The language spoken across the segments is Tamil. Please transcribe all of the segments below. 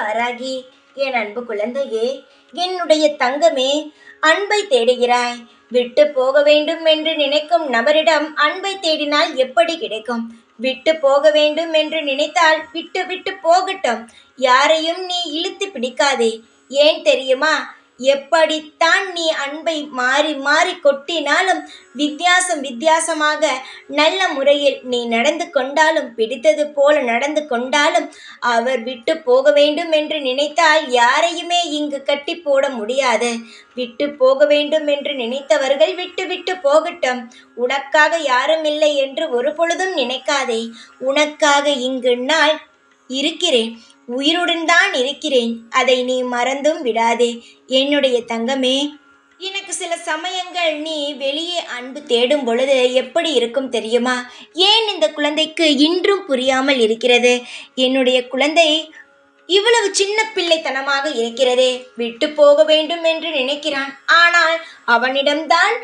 வாராகி. என் அன்பு குழந்தையே, என்னுடைய தங்கமே, அன்பை தேடுகிறாய். விட்டு போக வேண்டும் என்று நினைக்கும் நபரிடம் அன்பை தேடினால் எப்படி கிடைக்கும்? விட்டு போக வேண்டும் என்று நினைத்தால் விட்டு விட்டு போகட்டும். யாரையும் நீ இழுத்து பிடிக்காதே. ஏன் தெரியுமா? எப்படித்தான் நீ அன்பை மாறி மாறி கொட்டினாலும், வித்தியாசமாக நல்ல முறையில் நீ நடந்து கொண்டாலும், பிடித்தது போல நடந்து கொண்டாலும், அவர் விட்டு போக வேண்டும் என்று நினைத்தால் யாரையுமே இங்கு கட்டி போட முடியாது. விட்டு போக வேண்டும் என்று நினைத்தவர்கள் விட்டு விட்டு போகட்டும். உனக்காக யாரும் இல்லை என்று ஒரு பொழுதும் நினைக்காதே. உனக்காக இங்கு நான் இருக்கிறேன். உயிருடன் தான் இருக்கிறேன். அதை நீ மறந்தும் விடாதே. என்னுடைய தங்கமே, எனக்கு சில சமயங்கள் நீ வெளியே அன்பு தேடும் பொழுது எப்படி இருக்கும் தெரியுமா? ஏன் இந்த குழந்தைக்கு இன்றும் புரியாமல் இருக்கிறது? என்னுடைய குழந்தை இவ்வளவு சின்ன பிள்ளைத்தனமாக இருக்கிறதே. விட்டு போக வேண்டும் என்று நினைக்கிறான். ஆனால் அவனிடம்தான்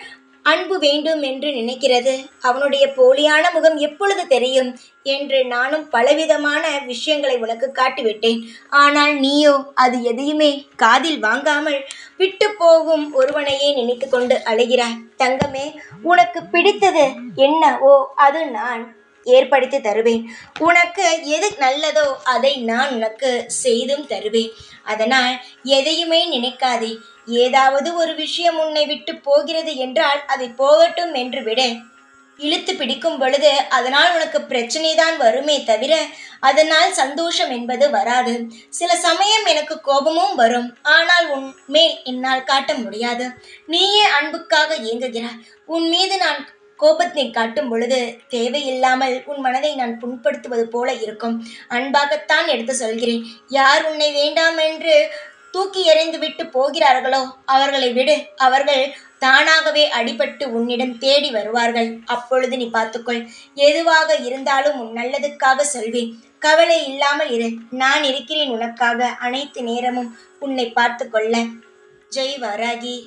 அன்பு வேண்டும் என்று நினைக்கிறது. அவனுடைய போலியான முகம் எப்பொழுது தெரியும் என்று நானும் பலவிதமான விஷயங்களை உனக்கு காட்டிவிட்டேன். ஆனால் நீயோ அது எதையுமே காதில் வாங்காமல் விட்டு போகும் ஒருவனையே நினைத்து கொண்டு அழுகிறாய். தங்கமே, உனக்கு பிடித்தது என்னவோ அது நான் ஏற்படுத்தி தருவேன். உனக்கு எது நல்லதோ அதை நான் உனக்கு செய்தும் தருவேன். அதனால் எதையுமே நினைக்காதே. ஏதாவது ஒரு விஷயம் உன்னை விட்டு போகிறது என்றால் அதை போகட்டும் என்று விடு. இழுத்து பிடிக்கும் பொழுது அதனால் உனக்கு பிரச்சனை தான் வருமே தவிர அதனால் சந்தோஷம் என்பது வராது. சில சமயம் எனக்கு கோபமும் வரும். ஆனால் உன் மேல் என்னால் காட்ட முடியாது. நீயே அன்புக்காக இயங்குகிறாய். உன் மீது நான் கோபத்தை காட்டும் பொழுது தேவையில்லாமல் உன் மனதை நான் புண்படுத்துவது போல இருக்கும். அன்பாகத்தான் எடுத்து சொல்கிறேன். யார் உன்னை வேண்டாம் என்று தூக்கி எறிந்து விட்டு போகிறார்களோ அவர்களை விடு. அவர்கள் தானாகவே அடிபட்டு உன்னிடம் தேடி வருவார்கள். அப்பொழுது நீ பார்த்துக்கொள். எதுவாக இருந்தாலும் உன் நல்லதுக்காக சொல்வேன். கவலை இல்லாமல் இரு. நான் இருக்கிறேன் உனக்காக அனைத்து நேரமும் உன்னை பார்த்து கொள்ள. ஜெய் வாராகி.